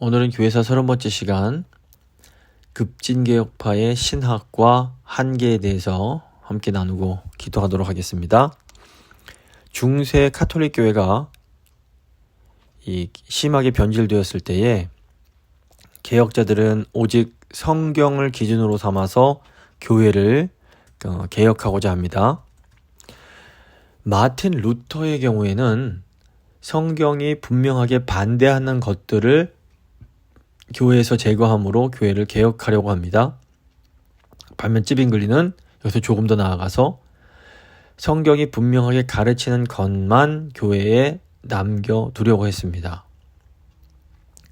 오늘은 교회사 30번째 시간 급진개혁파의 신학과 한계에 대해서 함께 나누고 기도하도록 하겠습니다. 중세 카톨릭 교회가 심하게 변질되었을 때에 개혁자들은 오직 성경을 기준으로 삼아서 교회를 개혁하고자 합니다. 마틴 루터의 경우에는 성경이 분명하게 반대하는 것들을 교회에서 제거함으로 교회를 개혁하려고 합니다. 반면 찌빙글리는 여기서 조금 더 나아가서 성경이 분명하게 가르치는 것만 교회에 남겨두려고 했습니다.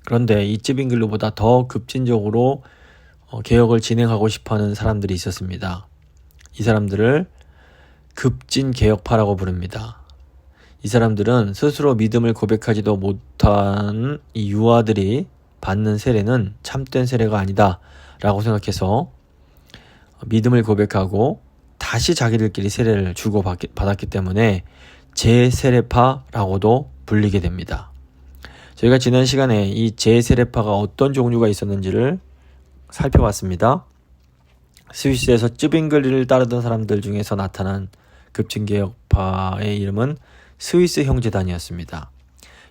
그런데 이 찌빙글리보다 더 급진적으로 개혁을 진행하고 싶어하는 사람들이 있었습니다. 이 사람들을 급진개혁파라고 부릅니다. 이 사람들은 스스로 믿음을 고백하지도 못한 이 유아들이 받는 세례는 참된 세례가 아니다 라고 생각해서 믿음을 고백하고 다시 자기들끼리 세례를 주고받았기 때문에 재세례파라고도 불리게 됩니다. 저희가 지난 시간에 이 재세례파가 어떤 종류가 있었는지를 살펴봤습니다. 스위스에서 쯔빙글리를 따르던 사람들 중에서 나타난 급진개혁파의 이름은 스위스 형제단이었습니다.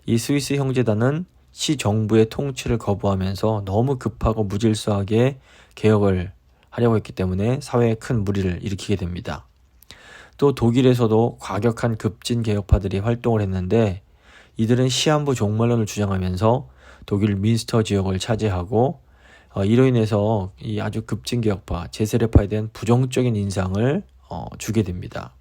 이 스위스 형제단은 시정부의 통치를 거부하면서 너무 급하고 무질서하게 개혁을 하려고 했기 때문에 사회에 큰 무리를 일으키게 됩니다. 또 독일에서도 과격한 급진개혁파들이 활동을 했는데 이들은 시한부 종말론을 주장하면서 독일 민스터 지역을 차지하고 이로 인해서 이 아주 급진개혁파, 재세례파에 대한 부정적인 인상을 주게 됩니다.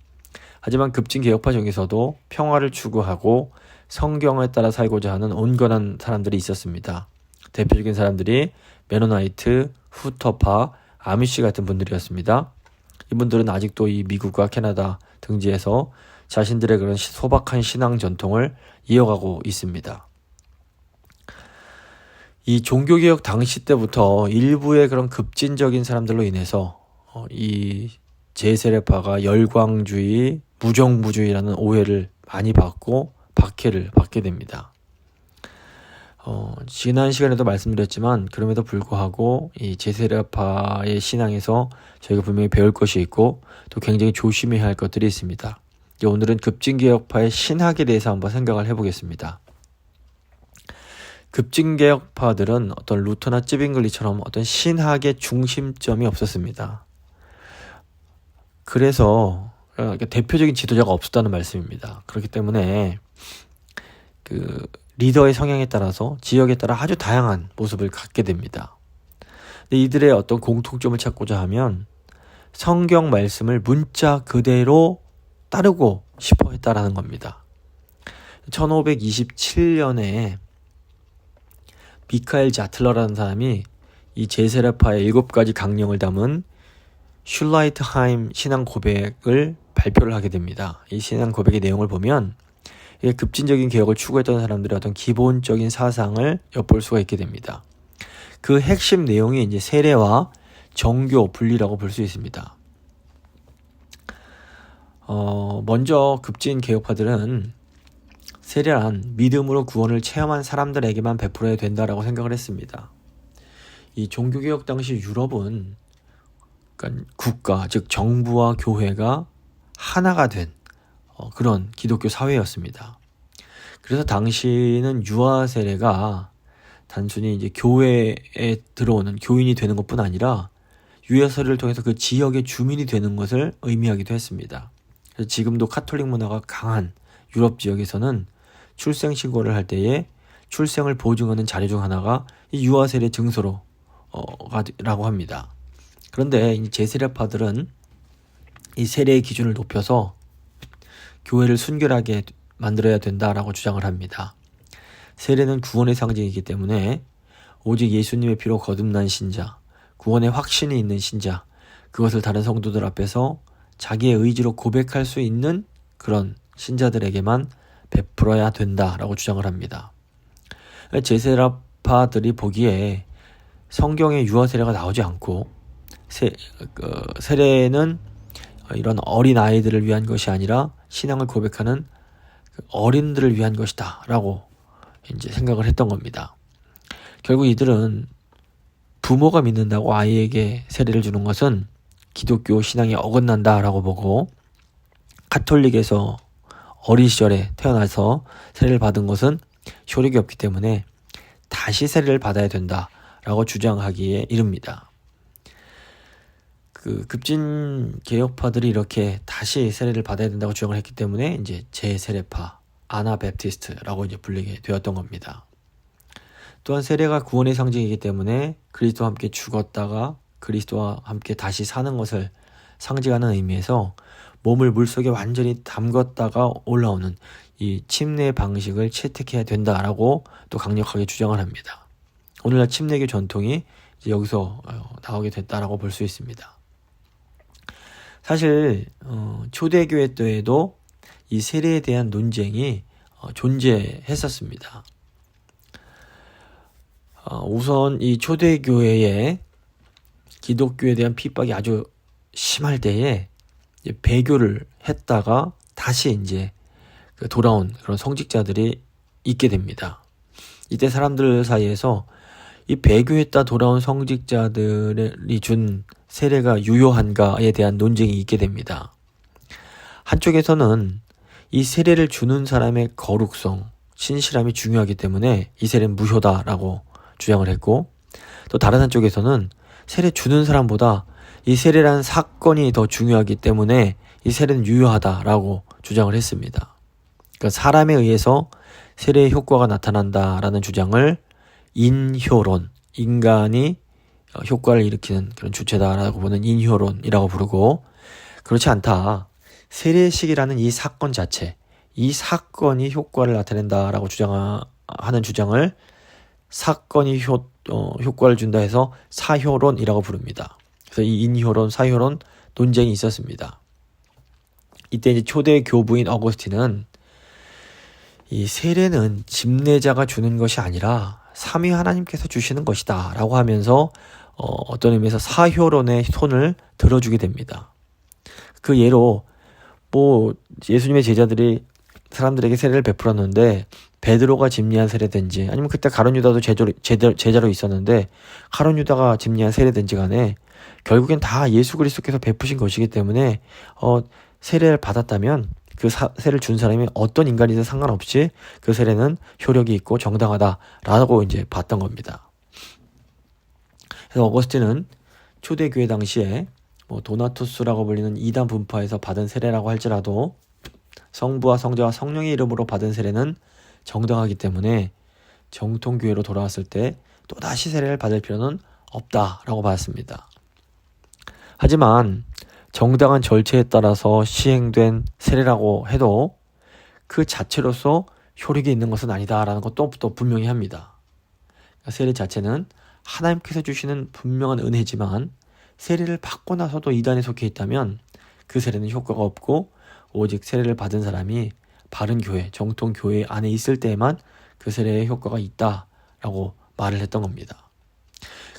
하지만 급진개혁파 중에서도 평화를 추구하고 성경에 따라 살고자 하는 온건한 사람들이 있었습니다. 대표적인 사람들이 메노나이트, 후터파, 아미시 같은 분들이었습니다. 이분들은 아직도 이 미국과 캐나다 등지에서 자신들의 그런 소박한 신앙 전통을 이어가고 있습니다. 이 종교개혁 당시 때부터 일부의 그런 급진적인 사람들로 인해서 이 재세례파가 열광주의, 무정부주의라는 오해를 많이 받고 박해를 받게 됩니다. 지난 시간에도 말씀드렸지만 그럼에도 불구하고 이 재세례파의 신앙에서 저희가 분명히 배울 것이 있고 또 굉장히 조심해야 할 것들이 있습니다. 오늘은 급진개혁파의 신학에 대해서 한번 생각을 해보겠습니다. 급진개혁파들은 어떤 루터나 찌빙글리처럼 어떤 신학의 중심점이 없었습니다. 그래서 대표적인 지도자가 없었다는 말씀입니다. 그렇기 때문에 리더의 성향에 따라서 지역에 따라 아주 다양한 모습을 갖게 됩니다. 근데 이들의 어떤 공통점을 찾고자 하면 성경 말씀을 문자 그대로 따르고 싶어 했다라는 겁니다. 1527년에 미카엘 자틀러라는 사람이 이 재세례파의 7가지 강령을 담은 슐라이트하임 신앙 고백을 발표를 하게 됩니다. 이 신앙 고백의 내용을 보면 이게 급진적인 개혁을 추구했던 사람들의 어떤 기본적인 사상을 엿볼 수가 있게 됩니다. 그 핵심 내용이 이제 세례와 정교 분리라고 볼 수 있습니다. 먼저 급진 개혁파들은 세례란 믿음으로 구원을 체험한 사람들에게만 베풀어야 된다라고 생각을 했습니다. 이 종교개혁 당시 유럽은 그러니까 국가, 즉 정부와 교회가 하나가 된 그런 기독교 사회였습니다. 그래서 당시는 유아 세례가 단순히 이제 교회에 들어오는 교인이 되는 것뿐 아니라 유아 세례를 통해서 그 지역의 주민이 되는 것을 의미하기도 했습니다. 그래서 지금도 카톨릭 문화가 강한 유럽 지역에서는 출생 신고를 할 때에 출생을 보증하는 자료 중 하나가 이 유아 세례 증서로 라고 합니다. 그런데 이 재세례파들은 이 세례의 기준을 높여서 교회를 순결하게 만들어야 된다라고 주장을 합니다. 세례는 구원의 상징이기 때문에 오직 예수님의 피로 거듭난 신자, 구원의 확신이 있는 신자, 그것을 다른 성도들 앞에서 자기의 의지로 고백할 수 있는 그런 신자들에게만 베풀어야 된다라고 주장을 합니다. 재세례파들이 보기에 성경에 유아 세례가 나오지 않고 세례는 이런 어린 아이들을 위한 것이 아니라 신앙을 고백하는 어린들을 위한 것이다 라고 이제 생각을 했던 겁니다. 결국 이들은 부모가 믿는다고 아이에게 세례를 주는 것은 기독교 신앙에 어긋난다라고 보고, 가톨릭에서 어린 시절에 태어나서 세례를 받은 것은 효력이 없기 때문에 다시 세례를 받아야 된다라고 주장하기에 이릅니다. 그 급진 개혁파들이 이렇게 다시 세례를 받아야 된다고 주장을 했기 때문에 이제 재세례파, 아나베프티스트라고 이제 불리게 되었던 겁니다. 또한 세례가 구원의 상징이기 때문에 그리스도와 함께 죽었다가 그리스도와 함께 다시 사는 것을 상징하는 의미에서 몸을 물속에 완전히 담갔다가 올라오는 이 침례 방식을 채택해야 된다라고 또 강력하게 주장을 합니다. 오늘날 침례교 전통이 이제 여기서 나오게 됐다라고 볼 수 있습니다. 사실 초대교회 때에도 이 세례에 대한 논쟁이 존재했었습니다. 우선 이 초대교회에 기독교에 대한 핍박이 아주 심할 때에 배교를 했다가 다시 이제 돌아온 그런 성직자들이 있게 됩니다. 이때 사람들 사이에서 이 배교했다 돌아온 성직자들이 준 세례가 유효한가에 대한 논쟁이 있게 됩니다. 한쪽에서는 이 세례를 주는 사람의 거룩성, 신실함이 중요하기 때문에 이 세례는 무효다라고 주장을 했고, 또 다른 한쪽에서는 세례 주는 사람보다 이 세례라는 사건이 더 중요하기 때문에 이 세례는 유효하다라고 주장을 했습니다. 그러니까 사람에 의해서 세례의 효과가 나타난다라는 주장을 인효론, 인간이 효과를 일으키는 그런 주체다라고 보는 인효론이라고 부르고, 그렇지 않다, 세례식이라는 이 사건 자체, 이 사건이 효과를 나타낸다라고 주장하는 주장을 사건이 효과를 준다 해서 사효론이라고 부릅니다. 그래서 이 인효론, 사효론 논쟁이 있었습니다. 이때 이제 초대 교부인 어거스틴은 이 세례는 집례자가 주는 것이 아니라 삼위 하나님께서 주시는 것이다 라고 하면서 어떤 의미에서 사효론의 손을 들어주게 됩니다. 그 예로 예수님의 제자들이 사람들에게 세례를 베풀었는데 베드로가 집례한 세례든지, 아니면 그때 가룟 유다도 제자로 있었는데 가룟 유다가 집례한 세례든지 간에 결국엔 다 예수 그리스도께서 베푸신 것이기 때문에 세례를 받았다면 그 세례를 준 사람이 어떤 인간이든 상관없이 그 세례는 효력이 있고 정당하다라고 이제 봤던 겁니다. 그래서 어거스틴은 초대교회 당시에 도나투스라고 불리는 이단 분파에서 받은 세례라고 할지라도 성부와 성자와 성령의 이름으로 받은 세례는 정당하기 때문에 정통교회로 돌아왔을 때 또다시 세례를 받을 필요는 없다라고 봤습니다. 하지만 정당한 절차에 따라서 시행된 세례라고 해도 그 자체로서 효력이 있는 것은 아니다라는 것도 또 분명히 합니다. 세례 자체는 하나님께서 주시는 분명한 은혜지만 세례를 받고 나서도 이단에 속해 있다면 그 세례는 효과가 없고 오직 세례를 받은 사람이 바른 교회, 정통 교회 안에 있을 때에만 그 세례의 효과가 있다라고 말을 했던 겁니다.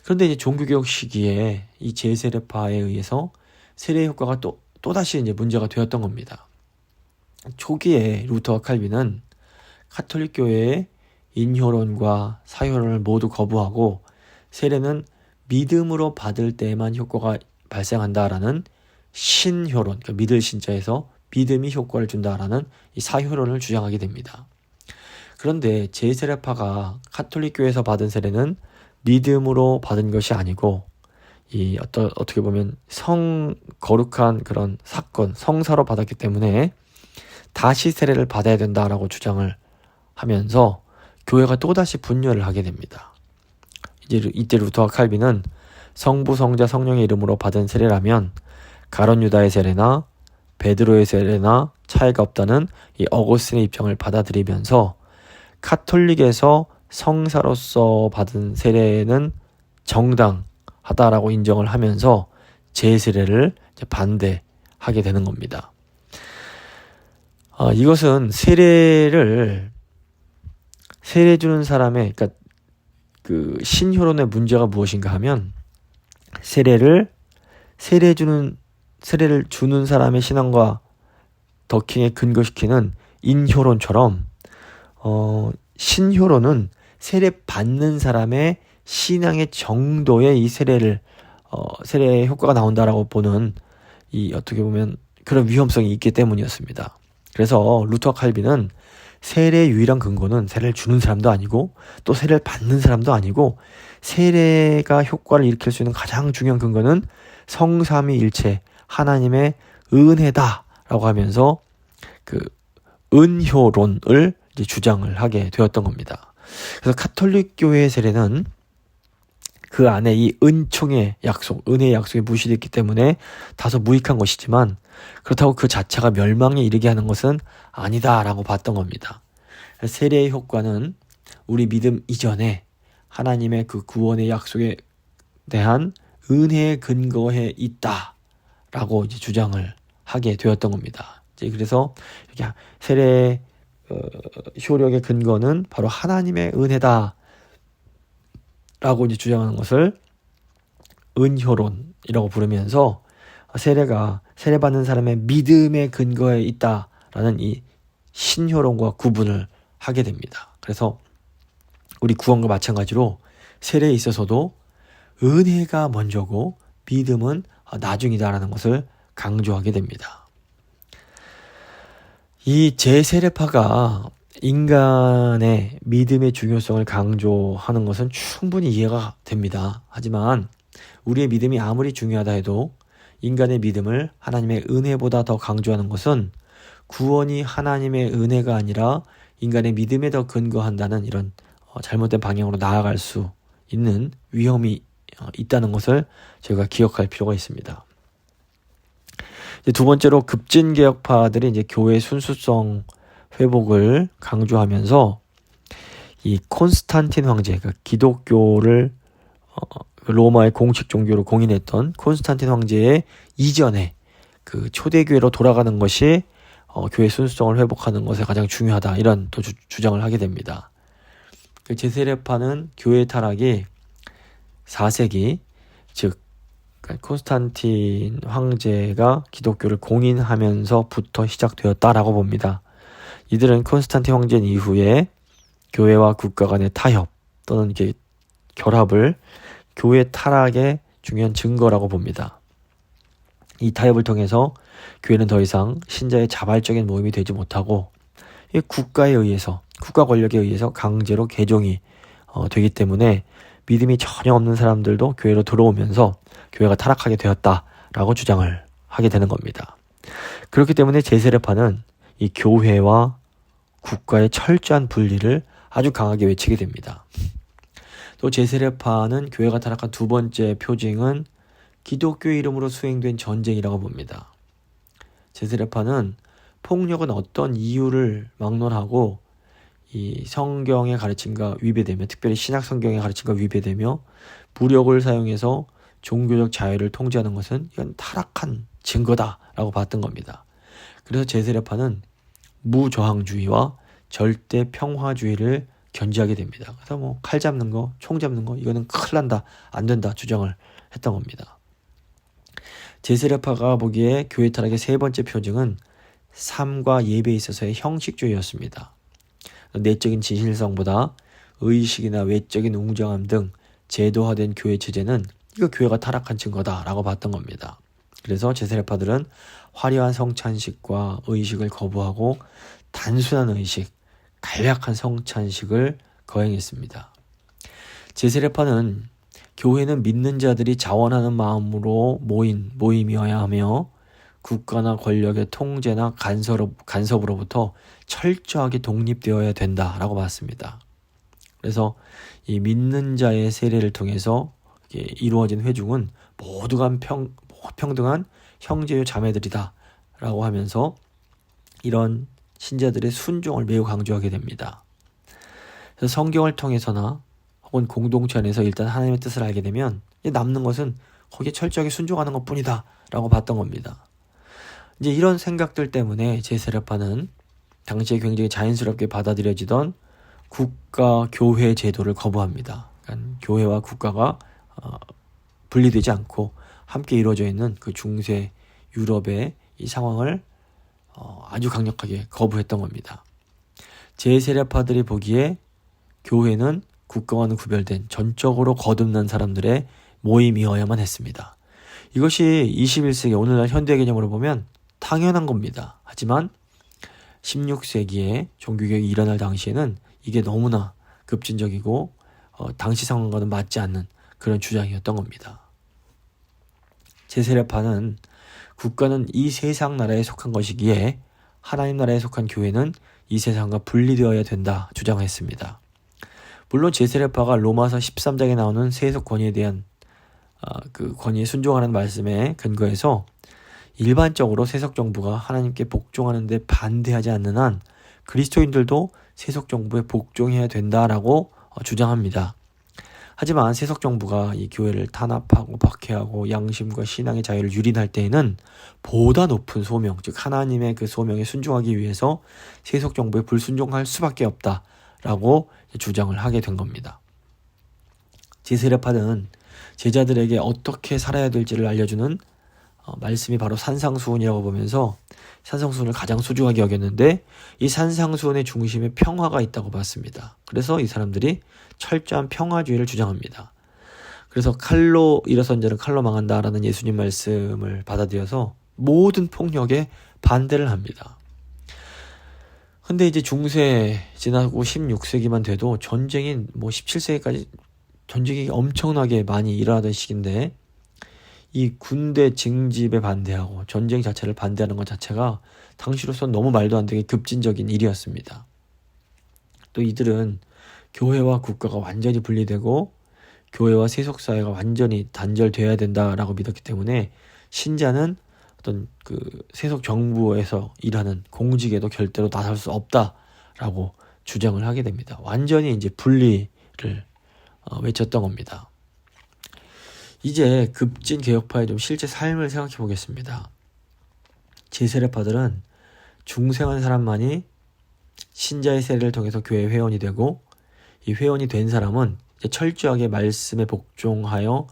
그런데 이제 종교개혁 시기에 이 재세례파에 의해서 세례의 효과가 또다시 이제 문제가 되었던 겁니다. 초기에 루터와 칼빈은 가톨릭 교회의 인효론과 사효론을 모두 거부하고 세례는 믿음으로 받을 때에만 효과가 발생한다라는 신효론, 그러니까 믿을 신자에서 믿음이 효과를 준다라는 이 사효론을 주장하게 됩니다. 그런데 재세례파가 가톨릭 교회에서 받은 세례는 믿음으로 받은 것이 아니고 어떻게 보면 거룩한 그런 사건, 성사로 받았기 때문에 다시 세례를 받아야 된다라고 주장을 하면서 교회가 또다시 분열을 하게 됩니다. 이때 루터와 칼빈은 성부, 성자, 성령의 이름으로 받은 세례라면 가룟 유다의 세례나 베드로의 세례나 차이가 없다는 이 어거스틴의 입장을 받아들이면서 카톨릭에서 성사로서 받은 세례는 정당하다라고 인정을 하면서 재세례를 반대하게 되는 겁니다. 이것은 세례 주는 사람의, 그러니까 그 신효론의 문제가 무엇인가 하면 세례를 주는 사람의 신앙과 더킹에 근거시키는 인효론처럼 신효론은 세례 받는 사람의 신앙의 정도의 이 세례의 효과가 나온다라고 보는 이 어떻게 보면 그런 위험성이 있기 때문이었습니다. 그래서 루터와 칼빈은 세례의 유일한 근거는 세례를 주는 사람도 아니고 또 세례를 받는 사람도 아니고 세례가 효과를 일으킬 수 있는 가장 중요한 근거는 성삼위일체 하나님의 은혜다라고 하면서 그 은효론을 이제 주장을 하게 되었던 겁니다. 그래서 카톨릭 교회의 세례는 그 안에 이 은총의 약속, 은혜의 약속이 무시되어 있기 때문에 다소 무익한 것이지만 그렇다고 그 자체가 멸망에 이르게 하는 것은 아니다라고 봤던 겁니다. 세례의 효과는 우리 믿음 이전에 하나님의 그 구원의 약속에 대한 은혜에 근거해 있다라고 이제 주장을 하게 되었던 겁니다. 이제 그래서 이렇게 세례의 효력의 근거는 바로 하나님의 은혜다. 라고 이제 주장하는 것을 은효론이라고 부르면서 세례받는 사람의 믿음의 근거에 있다라는 이 신효론과 구분을 하게 됩니다. 그래서 우리 구원과 마찬가지로 세례에 있어서도 은혜가 먼저고 믿음은 나중이다라는 것을 강조하게 됩니다. 이 재세례파가 인간의 믿음의 중요성을 강조하는 것은 충분히 이해가 됩니다. 하지만 우리의 믿음이 아무리 중요하다 해도 인간의 믿음을 하나님의 은혜보다 더 강조하는 것은 구원이 하나님의 은혜가 아니라 인간의 믿음에 더 근거한다는 이런 잘못된 방향으로 나아갈 수 있는 위험이 있다는 것을 저희가 기억할 필요가 있습니다. 이제 두 번째로 급진개혁파들이 이제 교회의 순수성 회복을 강조하면서 이 콘스탄틴 황제, 그러니까 기독교를 로마의 공식 종교로 공인했던 콘스탄틴 황제의 이전에 그 초대교회로 돌아가는 것이 교회 순수성을 회복하는 것에 가장 중요하다, 이런 또 주장을 하게 됩니다. 그 제세례파는 교회 타락이 4세기, 즉 콘스탄틴 황제가 기독교를 공인하면서부터 시작되었다라고 봅니다. 이들은 콘스탄틴 황제 이후에 교회와 국가 간의 타협 또는 이렇게 결합을 교회 타락의 중요한 증거라고 봅니다. 이 타협을 통해서 교회는 더 이상 신자의 자발적인 모임이 되지 못하고 국가에 의해서, 국가 권력에 의해서 강제로 개종이 되기 때문에 믿음이 전혀 없는 사람들도 교회로 들어오면서 교회가 타락하게 되었다라고 주장을 하게 되는 겁니다. 그렇기 때문에 제세례파는 이 교회와 국가의 철저한 분리를 아주 강하게 외치게 됩니다. 또 제세례파는 교회가 타락한 두 번째 표징은 기독교 이름으로 수행된 전쟁이라고 봅니다. 제세례파는 폭력은 어떤 이유를 막론하고 이 성경의 가르침과 위배되며, 특별히 신약 성경의 가르침과 위배되며武力을 사용해서 종교적 자유를 통제하는 것은 이건 타락한 증거다라고 봤던 겁니다. 그래서 제세례파는 무저항주의와 절대 평화주의를 견지하게 됩니다. 그래서 칼 잡는 거, 총 잡는 거, 이거는 큰일 난다, 안 된다 주장을 했던 겁니다. 제세례파가 보기에 교회 타락의 세 번째 표징은 삶과 예배에 있어서의 형식주의였습니다. 내적인 진실성보다 의식이나 외적인 웅장함 등 제도화된 교회 체제는 이거 교회가 타락한 증거다라고 봤던 겁니다. 그래서 제세례파들은 화려한 성찬식과 의식을 거부하고 단순한 의식, 간략한 성찬식을 거행했습니다. 제세례파는 교회는 믿는 자들이 자원하는 마음으로 모임이어야 하며 국가나 권력의 통제나 간섭으로부터 철저하게 독립되어야 된다라고 봤습니다. 그래서 이 믿는 자의 세례를 통해서 이루어진 회중은 모두가 평등한 형제요 자매들이다 라고 하면서 이런 신자들의 순종을 매우 강조하게 됩니다. 그래서 성경을 통해서나 혹은 공동체 안에서 일단 하나님의 뜻을 알게 되면 남는 것은 거기에 철저하게 순종하는 것뿐이다 라고 봤던 겁니다. 이제 이런 생각들 때문에 제세례파는 당시에 굉장히 자연스럽게 받아들여지던 국가 교회 제도를 거부합니다. 그러니까 교회와 국가가 분리되지 않고 함께 이루어져 있는 그 중세 유럽의 이 상황을 아주 강력하게 거부했던 겁니다. 제세례파들이 보기에 교회는 국가와는 구별된 전적으로 거듭난 사람들의 모임이어야만 했습니다. 이것이 21세기 오늘날 현대 개념으로 보면 당연한 겁니다. 하지만 16세기에 종교개혁이 일어날 당시에는 이게 너무나 급진적이고 당시 상황과는 맞지 않는 그런 주장이었던 겁니다. 제세례파는 국가는 이 세상 나라에 속한 것이기에 하나님 나라에 속한 교회는 이 세상과 분리되어야 된다 주장했습니다. 물론 제세례파가 로마서 13장에 나오는 세속 권위에 대한 그 권위에 순종하는 말씀에 근거해서 일반적으로 세속 정부가 하나님께 복종하는 데 반대하지 않는 한 그리스도인들도 세속 정부에 복종해야 된다라고 주장합니다. 하지만 세속 정부가 이 교회를 탄압하고 박해하고 양심과 신앙의 자유를 유린할 때에는 보다 높은 소명, 즉 하나님의 그 소명에 순종하기 위해서 세속 정부에 불순종할 수밖에 없다라고 주장을 하게 된 겁니다. 제세례파는 제자들에게 어떻게 살아야 될지를 알려주는 말씀이 바로 산상수훈이라고 보면서 산상수훈을 가장 소중하게 여겼는데 이 산상수훈의 중심에 평화가 있다고 봤습니다. 그래서 이 사람들이 철저한 평화주의를 주장합니다. 그래서 칼로 일어선 자는 칼로 망한다라는 예수님 말씀을 받아들여서 모든 폭력에 반대를 합니다. 근데 이제 중세 지나고 16세기만 돼도 전쟁이 17세기까지 전쟁이 엄청나게 많이 일어나던 시기인데 이 군대 징집에 반대하고 전쟁 자체를 반대하는 것 자체가 당시로서는 너무 말도 안 되게 급진적인 일이었습니다. 또 이들은 교회와 국가가 완전히 분리되고 교회와 세속사회가 완전히 단절되어야 된다라고 믿었기 때문에 신자는 어떤 그 세속 정부에서 일하는 공직에도 절대로 나설 수 없다라고 주장을 하게 됩니다. 완전히 이제 분리를 외쳤던 겁니다. 이제 급진 개혁파의 좀 실제 삶을 생각해 보겠습니다. 제세례파들은 중생한 사람만이 신자의 세례를 통해서 교회 회원이 되고 이 회원이 된 사람은 이제 철저하게 말씀에 복종하여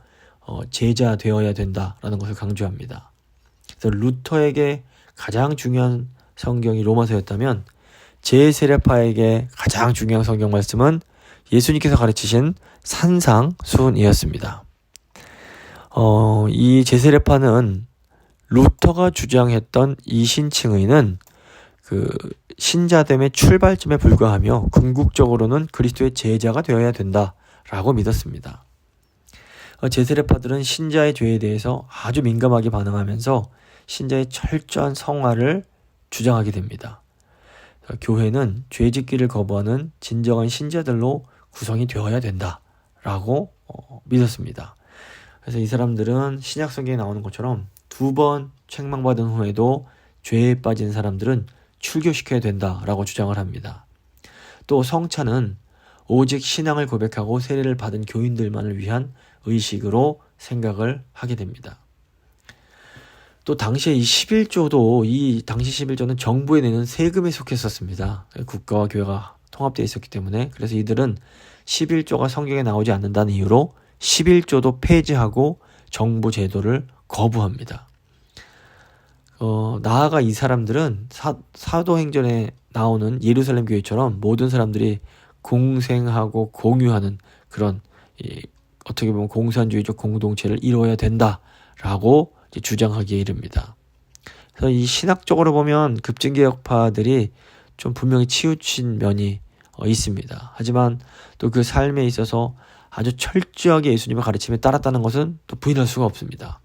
제자 되어야 된다라는 것을 강조합니다. 그래서 루터에게 가장 중요한 성경이 로마서였다면 제세례파에게 가장 중요한 성경 말씀은 예수님께서 가르치신 산상수훈이었습니다. 이 제세례파는 루터가 주장했던 이신칭의는 그 신자됨의 출발점에 불과하며 궁극적으로는 그리스도의 제자가 되어야 된다라고 믿었습니다. 제세례파들은 신자의 죄에 대해서 아주 민감하게 반응하면서 신자의 철저한 성화를 주장하게 됩니다. 교회는 죄 짓기를 거부하는 진정한 신자들로 구성이 되어야 된다라고 믿었습니다. 그래서 이 사람들은 신약 성경에 나오는 것처럼 2번 책망받은 후에도 죄에 빠진 사람들은 출교시켜야 된다라고 주장을 합니다. 또 성찬은 오직 신앙을 고백하고 세례를 받은 교인들만을 위한 의식으로 생각을 하게 됩니다. 또 당시에 이 당시 11조는 정부에 내는 세금에 속했었습니다. 국가와 교회가 통합되어 있었기 때문에 그래서 이들은 11조가 성경에 나오지 않는다는 이유로 11조도 폐지하고 정부 제도를 거부합니다. 나아가 이 사람들은 사도행전에 나오는 예루살렘 교회처럼 모든 사람들이 공생하고 공유하는 그런 어떻게 보면 공산주의적 공동체를 이루어야 된다라고 주장하기에 이릅니다. 그래서 이 신학적으로 보면 급진개혁파들이 좀 분명히 치우친 면이 있습니다. 하지만 또 그 삶에 있어서 아주 철저하게 예수님의 가르침에 따랐다는 것은 또 부인할 수가 없습니다.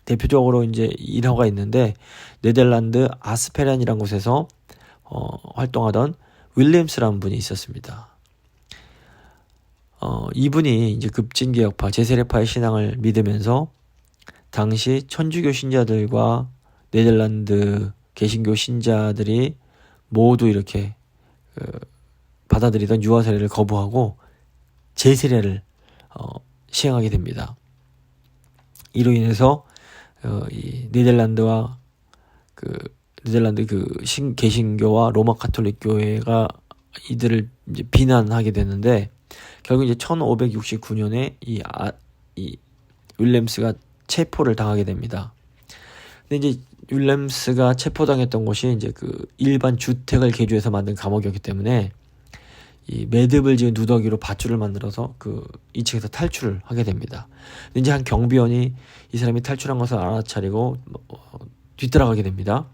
대표적으로 이제 일화가 있는데 네덜란드 아스페란이라는 곳에서 활동하던 윌리엄스라는 분이 있었습니다. 이분이 이제 급진개혁파, 제세례파의 신앙을 믿으면서 당시 천주교 신자들과 네덜란드 개신교 신자들이 모두 이렇게 받아들이던 유아 세례를 거부하고 제세례를 시행하게 됩니다. 이로 인해서 이 네덜란드와 네덜란드 개신교와 로마 가톨릭 교회가 이들을 이제 비난하게 되는데 결국 이제 1569년에 이 윌렘스가 체포를 당하게 됩니다. 근데 이제 윌렘스가 체포당했던 곳이 이제 그 일반 주택을 개조해서 만든 감옥이었기 때문에 이 매듭을 지은 누더기로 밧줄을 만들어서 그 2층에서 탈출을 하게 됩니다. 이제 한 경비원이 이 사람이 탈출한 것을 알아차리고 뒤따라가게 됩니다.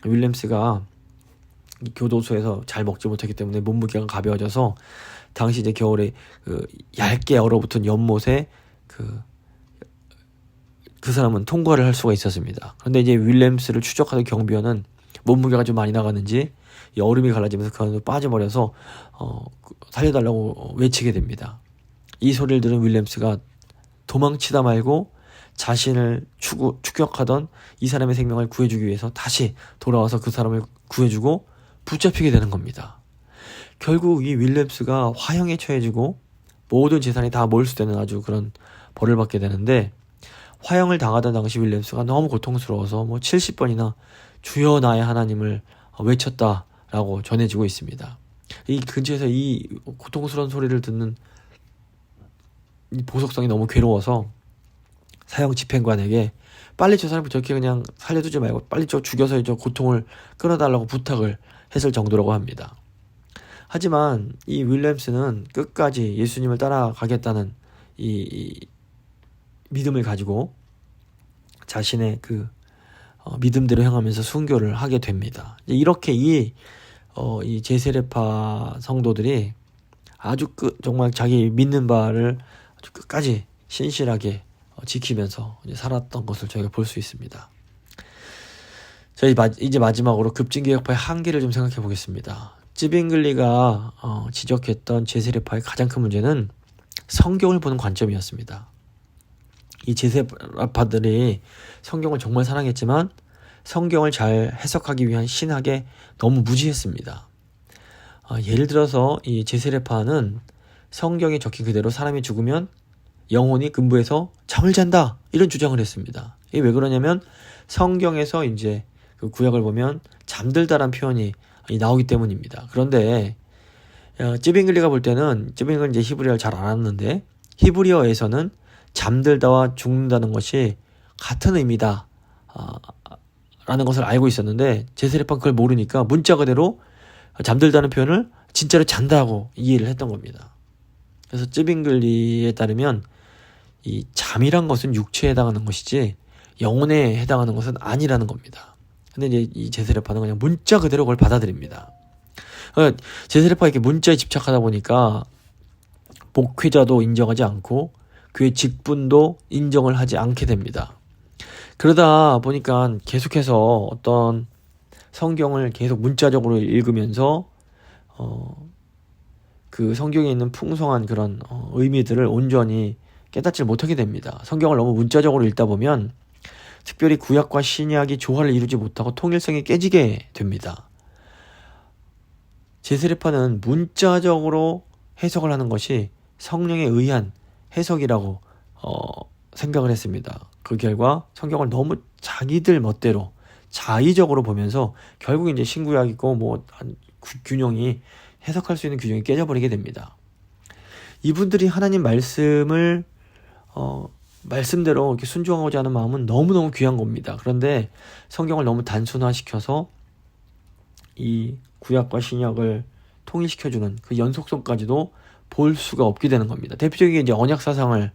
윌리엄스가 이 교도소에서 잘 먹지 못했기 때문에 몸무게가 가벼워져서 당시 이제 겨울에 그 얇게 얼어붙은 연못에 그 사람은 통과를 할 수가 있었습니다. 그런데 이제 윌리엄스를 추적하던 경비원은 몸무게가 좀 많이 나갔는지 이 얼음이 갈라지면서 그 안으로 빠져버려서 살려달라고 외치게 됩니다. 이 소리를 들은 윌리엄스가 도망치다 말고 자신을 추격하던 이 사람의 생명을 구해주기 위해서 다시 돌아와서 그 사람을 구해주고 붙잡히게 되는 겁니다. 결국 이 윌리엄스가 화형에 처해지고 모든 재산이 다 몰수되는 아주 그런 벌을 받게 되는데, 화형을 당하던 당시 윌리엄스가 너무 고통스러워서 70번이나 주여 나의 하나님을 외쳤다라고 전해지고 있습니다. 이 근처에서 이 고통스러운 소리를 듣는 이 보석성이 너무 괴로워서 사형 집행관에게 빨리 저 사람을 저렇게 그냥 살려두지 말고 빨리 저 죽여서 저 고통을 끊어달라고 부탁을 했을 정도라고 합니다. 하지만 이 윌리엄스는 끝까지 예수님을 따라가겠다는 이 믿음을 가지고 자신의 그 믿음대로 행하면서 순교를 하게 됩니다. 이렇게 이 제세례파 성도들이 아주 정말 자기 믿는 바를 아주 끝까지 신실하게 지키면서 이제 살았던 것을 저희가 볼 수 있습니다. 저희 이제 마지막으로 급진개혁파의 한계를 좀 생각해 보겠습니다. 찌빙글리가 지적했던 제세례파의 가장 큰 문제는 성경을 보는 관점이었습니다. 이 제세례파들이 성경을 정말 사랑했지만 성경을 잘 해석하기 위한 신학에 너무 무지했습니다. 예를 들어서 이 제세례파는 성경에 적힌 그대로 사람이 죽으면 영혼이 근부에서 잠을 잔다, 이런 주장을 했습니다. 이게 왜 그러냐면 성경에서 이제 그 구약을 보면 잠들다란 표현이 나오기 때문입니다. 그런데 찌빙글리가 볼 때는, 찌빙글리는 이제 히브리어를 잘 알았는데 히브리어에서는 잠들다와 죽는다는 것이 같은 의미다 라는 것을 알고 있었는데, 제세례파는 그걸 모르니까 문자 그대로 잠들다는 표현을 진짜로 잔다고 이해를 했던 겁니다. 그래서 찌빙글리에 따르면 이 잠이란 것은 육체에 해당하는 것이지 영혼에 해당하는 것은 아니라는 겁니다. 근데 이제 이 제세례파는 그냥 문자 그대로 그걸 받아들입니다. 그러니까 제세례파가 이렇게 문자에 집착하다 보니까 목회자도 인정하지 않고 교회 직분도 인정을 하지 않게 됩니다. 그러다 보니까 계속해서 어떤 성경을 계속 문자적으로 읽으면서 그 성경에 있는 풍성한 그런 의미들을 온전히 깨닫지 못하게 됩니다. 성경을 너무 문자적으로 읽다 보면 특별히 구약과 신약이 조화를 이루지 못하고 통일성이 깨지게 됩니다. 제세례파는 문자적으로 해석을 하는 것이 성령에 의한 해석이라고 생각을 했습니다. 그 결과 성경을 너무 자기들 멋대로 자의적으로 보면서 결국 이제 신구약이고 균형이 해석할 수 있는 균형이 깨져버리게 됩니다. 이분들이 하나님 말씀을 말씀대로 이렇게 순종하고자 하는 마음은 너무너무 귀한 겁니다. 그런데 성경을 너무 단순화시켜서 이 구약과 신약을 통일시켜주는 그 연속성까지도 볼 수가 없게 되는 겁니다. 대표적인 게 이제 언약 사상을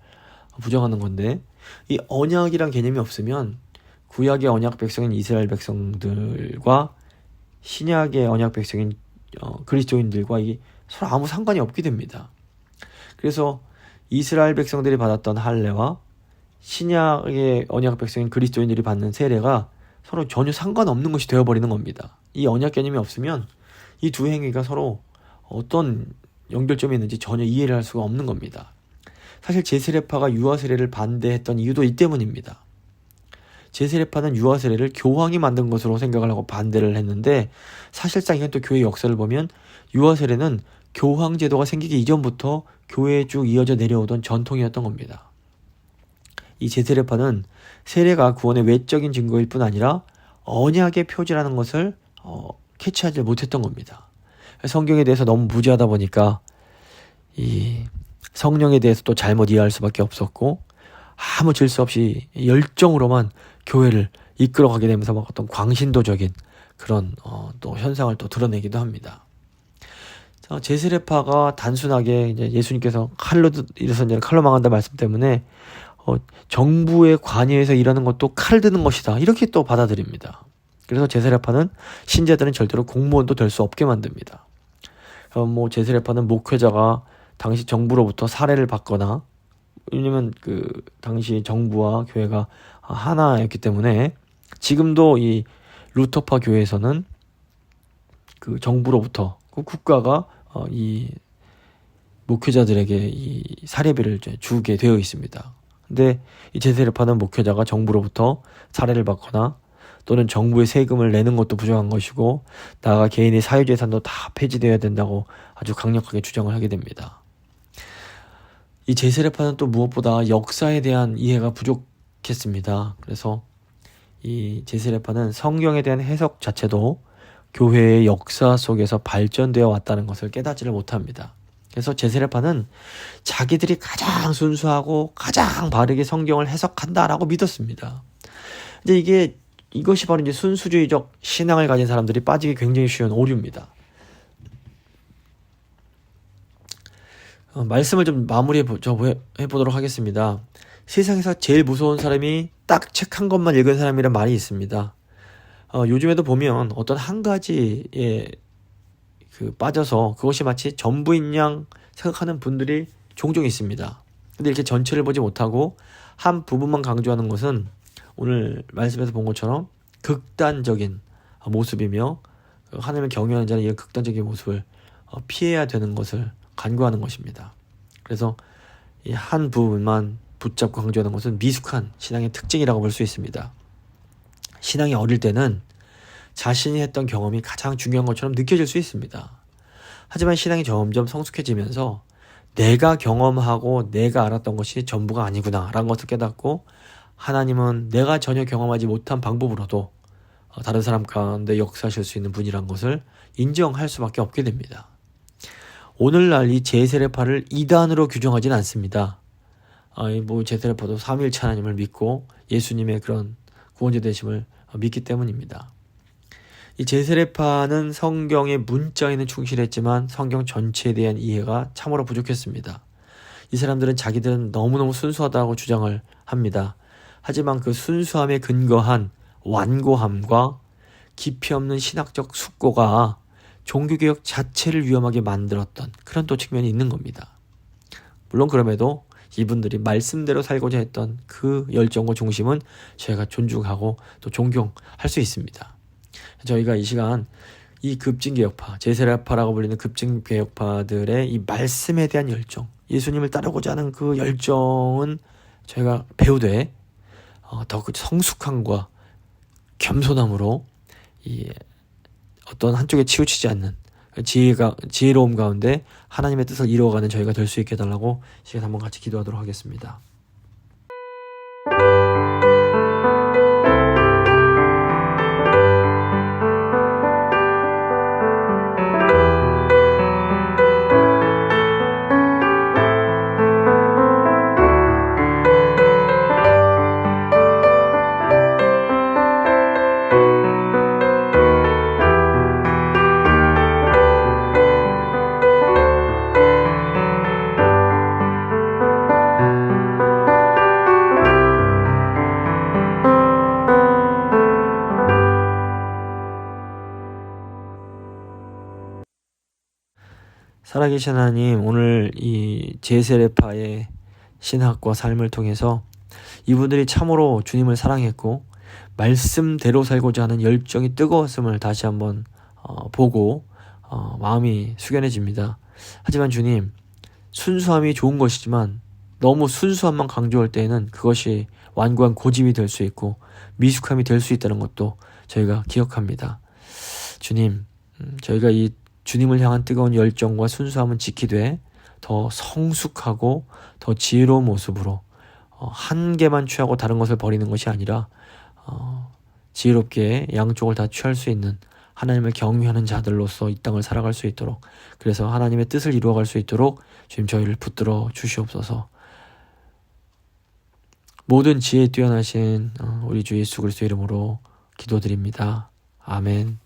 부정하는 건데, 이 언약이란 개념이 없으면 구약의 언약 백성인 이스라엘 백성들과 신약의 언약 백성인 그리스도인들과 이게 서로 아무 상관이 없게 됩니다. 그래서 이스라엘 백성들이 받았던 할례와 신약의 언약 백성인 그리스도인들이 받는 세례가 서로 전혀 상관없는 것이 되어버리는 겁니다. 이 언약 개념이 없으면 이 두 행위가 서로 어떤 연결점이 있는지 전혀 이해를 할 수가 없는 겁니다. 사실 제세례파가 유아세례를 반대했던 이유도 이 때문입니다. 제세례파는 유아세례를 교황이 만든 것으로 생각을 하고 반대를 했는데, 사실상 이건 또 교회 역사를 보면 유아세례는 교황 제도가 생기기 이전부터 교회에 쭉 이어져 내려오던 전통이었던 겁니다. 이 제세례파는 세례가 구원의 외적인 증거일 뿐 아니라 언약의 표지라는 것을 캐치하지 못했던 겁니다. 성경에 대해서 너무 무지하다 보니까 이 성령에 대해서 또 잘못 이해할 수밖에 없었고, 아무 질서 없이 열정으로만 교회를 이끌어가게 되면서 어떤 광신도적인 그런 또 현상을 또 드러내기도 합니다. 제세례파가 단순하게 이제 예수님께서 칼로 일어선 자는 칼로 망한다 말씀 때문에 정부의 관여에서 일하는 것도 칼 드는 것이다 이렇게 또 받아들입니다. 그래서 제세례파는 신자들은 절대로 공무원도 될 수 없게 만듭니다. 제세례파는 목회자가 당시 정부로부터 사례를 받거나, 왜냐면 그 당시 정부와 교회가 하나였기 때문에 지금도 이 루터파 교회에서는 그 정부로부터 그 국가가 이 목회자들에게 이 사례비를 주게 되어 있습니다. 근데 이 제세례파는 목회자가 정부로부터 사례를 받거나 또는 정부의 세금을 내는 것도 부정한 것이고, 나아가 개인의 사유재산도 다 폐지되어야 된다고 아주 강력하게 주장을 하게 됩니다. 이 제세례파는 또 무엇보다 역사에 대한 이해가 부족했습니다. 그래서 이 제세례파는 성경에 대한 해석 자체도 교회의 역사 속에서 발전되어 왔다는 것을 깨닫지를 못합니다. 그래서 제세례파는 자기들이 가장 순수하고 가장 바르게 성경을 해석한다라고 믿었습니다. 이제 이것이 바로 이제 순수주의적 신앙을 가진 사람들이 빠지기 굉장히 쉬운 오류입니다. 말씀을 좀 마무리해 보도록 하겠습니다. 세상에서 제일 무서운 사람이 딱 책 한 권만 읽은 사람이란 말이 있습니다. 요즘에도 보면 어떤 한 가지에 빠져서 그것이 마치 전부인 양 생각하는 분들이 종종 있습니다. 근데 이렇게 전체를 보지 못하고 한 부분만 강조하는 것은 오늘 말씀에서 본 것처럼 극단적인 모습이며, 하나님을 경외하는 자는 이런 극단적인 모습을 피해야 되는 것을 간구하는 것입니다. 그래서 이 한 부분만 붙잡고 강조하는 것은 미숙한 신앙의 특징이라고 볼 수 있습니다. 신앙이 어릴 때는 자신이 했던 경험이 가장 중요한 것처럼 느껴질 수 있습니다. 하지만 신앙이 점점 성숙해지면서 내가 경험하고 내가 알았던 것이 전부가 아니구나 라는 것을 깨닫고, 하나님은 내가 전혀 경험하지 못한 방법으로도 다른 사람 가운데 역사하실 수 있는 분이란 것을 인정할 수밖에 없게 됩니다. 오늘날 이 제세례파를 이단으로 규정하지는 않습니다. 제세례파도 삼위일체 하나님을 믿고 예수님의 그런 구원자 되심을 믿기 때문입니다. 이 제세례파는 성경의 문자에는 충실했지만 성경 전체에 대한 이해가 참으로 부족했습니다. 이 사람들은 자기들은 너무너무 순수하다고 주장을 합니다. 하지만 그 순수함에 근거한 완고함과 깊이 없는 신학적 숙고가 종교개혁 자체를 위험하게 만들었던 그런 또 측면이 있는 겁니다. 물론 그럼에도 이분들이 말씀대로 살고자 했던 그 열정과 중심은 저희가 존중하고 또 존경할 수 있습니다. 저희가 이 시간 이 급진개혁파, 제세례파라고 불리는 급진개혁파들의 이 말씀에 대한 열정, 예수님을 따르고자 하는 그 열정은 저희가 배우되 더 성숙함과 겸손함으로 이 어떤 한쪽에 치우치지 않는 지혜로움 가운데 하나님의 뜻을 이루어가는 저희가 될 수 있게 해달라고 시간 한번 같이 기도하도록 하겠습니다. 살아계신 하나님, 오늘 이 제세례파의 신학과 삶을 통해서 이분들이 참으로 주님을 사랑했고 말씀대로 살고자 하는 열정이 뜨거웠음을 다시 한번 보고 마음이 숙연해집니다. 하지만 주님, 순수함이 좋은 것이지만 너무 순수함만 강조할 때에는 그것이 완고한 고집이 될 수 있고 미숙함이 될 수 있다는 것도 저희가 기억합니다. 주님, 저희가 이 주님을 향한 뜨거운 열정과 순수함은 지키되 더 성숙하고 더 지혜로운 모습으로 한 개만 취하고 다른 것을 버리는 것이 아니라 지혜롭게 양쪽을 다 취할 수 있는 하나님을 경외하는 자들로서 이 땅을 살아갈 수 있도록, 그래서 하나님의 뜻을 이루어갈 수 있도록 주님 저희를 붙들어 주시옵소서. 모든 지혜에 뛰어나신 우리 주 예수 그리스도의 이름으로 기도드립니다. 아멘.